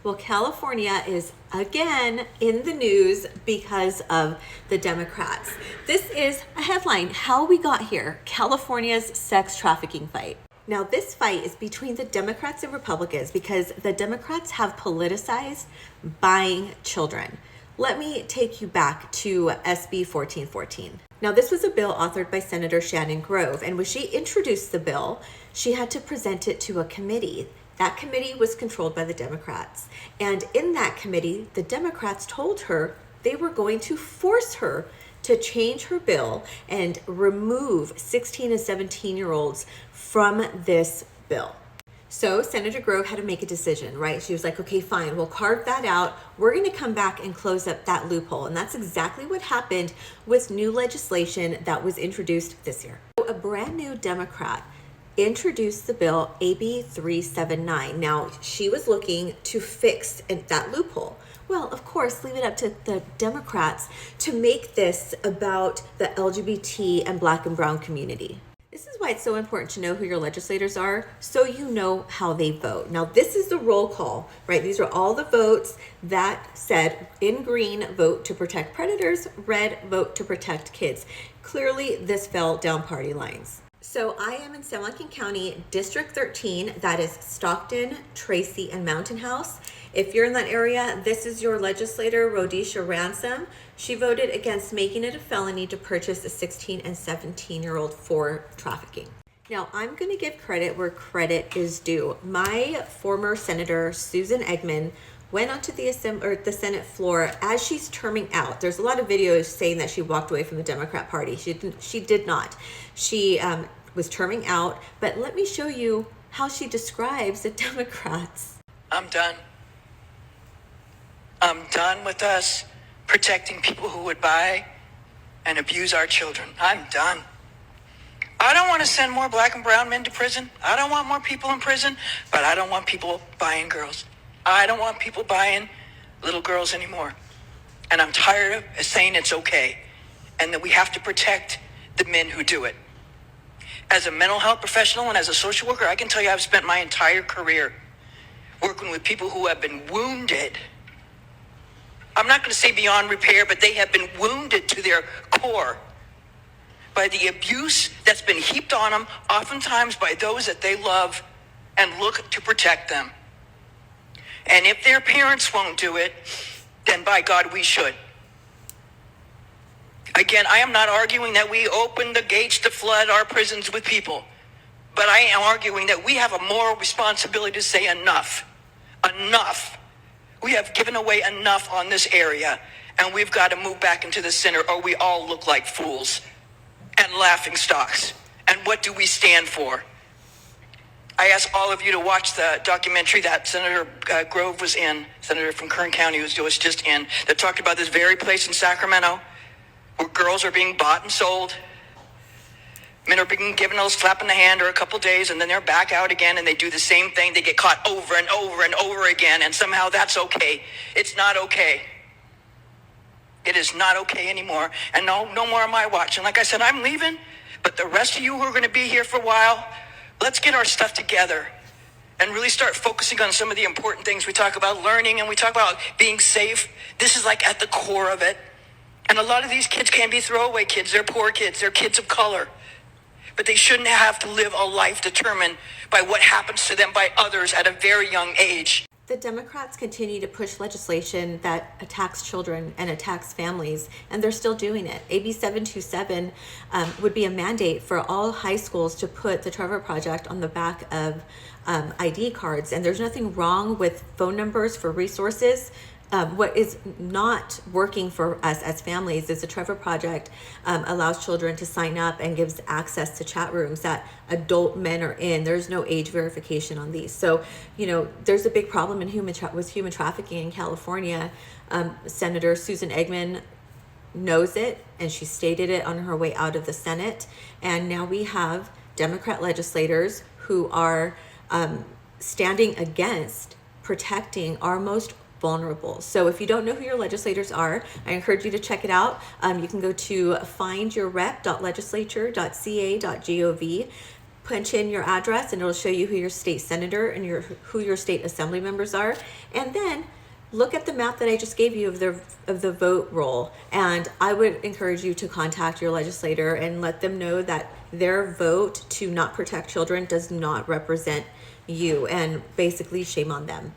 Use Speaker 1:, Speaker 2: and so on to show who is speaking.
Speaker 1: Well, California is again in the news because of the Democrats. This is a headline, How We Got Here, California's Sex Trafficking Fight. Now, this fight is between the Democrats and Republicans because the Democrats have politicized buying children. Let me take you back to SB 1414. Now, this was a bill authored by Senator Shannon Grove, and when she introduced the bill, she had to present it to a committee. That committee was controlled by the Democrats. And in that committee, the Democrats told her they were going to force her to change her bill and remove 16 and 17-year-olds from this bill. So Senator Grove had to make a decision, right? She was like, okay, fine, we'll carve that out. We're going to come back and close up that loophole. And that's exactly what happened with new legislation that was introduced this year. A brand new Democrat introduced the bill AB 379. Now, she was looking to fix that loophole. Well, of course, leave it up to the Democrats to make this about the LGBT and Black and brown community. This is why it's so important to know who your legislators are, so you know how they vote. Now, this is the roll call, right? These are all the votes that said in green, vote to protect predators, red, vote to protect kids. Clearly, this fell down party lines. So I am in San Joaquin County, District 13, that is Stockton, Tracy, and Mountain House. If you're in that area, this is your legislator, Rhodesia Ransom. She voted against making it a felony to purchase a 16 and 17-year-old for trafficking. Now, I'm going to give credit where credit is due. My former Senator, Susan Eggman, went onto the Senate floor as she's terming out. There's a lot of videos saying that she walked away from the Democrat Party. She did not. She was terming out, but let me show you how she describes the Democrats.
Speaker 2: I'm done. I'm done with us protecting people who would buy and abuse our children. I'm done. I don't want to send more Black and brown men to prison. I don't want more people in prison, but I don't want people buying girls. I don't want people buying little girls anymore. And I'm tired of saying it's okay and that we have to protect the men who do it. As a mental health professional and as a social worker, I can tell you I've spent my entire career working with people who have been wounded. I'm not going to say beyond repair, but they have been wounded to their core by the abuse that's been heaped on them, oftentimes by those that they love and look to protect them. And if their parents won't do it, then by God, we should. Again, I am not arguing that we open the gates to flood our prisons with people, but I am arguing that we have a moral responsibility to say enough. Enough. We have given away enough on this area, and we've got to move back into the center, or we all look like fools and laughing stocks. And what do we stand for? I ask all of you to watch the documentary that Senator Grove was in, Senator from Kern County was just in, that talked about this very place in Sacramento where girls are being bought and sold. Men are being given a little slap in the hand or a couple days, and then they're back out again, and they do the same thing. They get caught over and over and over again, and somehow that's okay. It's not okay. It is not okay anymore. And no more am I watching. Like I said, I'm leaving, but the rest of you who are going to be here for a while, let's get our stuff together and really start focusing on some of the important things. We talk about learning and we talk about being safe. This is like at the core of it. And a lot of these kids can be throwaway kids. They're poor kids. They're kids of color. But they shouldn't have to live a life determined by what happens to them by others at a very young age.
Speaker 1: The Democrats continue to push legislation that attacks children and attacks families, and they're still doing it. AB 727 would be a mandate for all high schools to put the Trevor Project on the back of ID cards, and there's nothing wrong with phone numbers for resources. What is not working for us as families is the Trevor Project allows children to sign up and gives access to chat rooms that adult men are in. There's no age verification on these. So, there's a big problem with human trafficking in California. Senator Susan Eggman knows it, and she stated it on her way out of the Senate. And now we have Democrat legislators who are standing against protecting our most vulnerable. So if you don't know who your legislators are, I encourage you to check it out. You can go to findyourrep.legislature.ca.gov. punch in your address and it'll show you who your state senator and who your state assembly members are. And then look at the map that I just gave you of the vote roll. And I would encourage you to contact your legislator and let them know that their vote to not protect children does not represent you, and basically shame on them.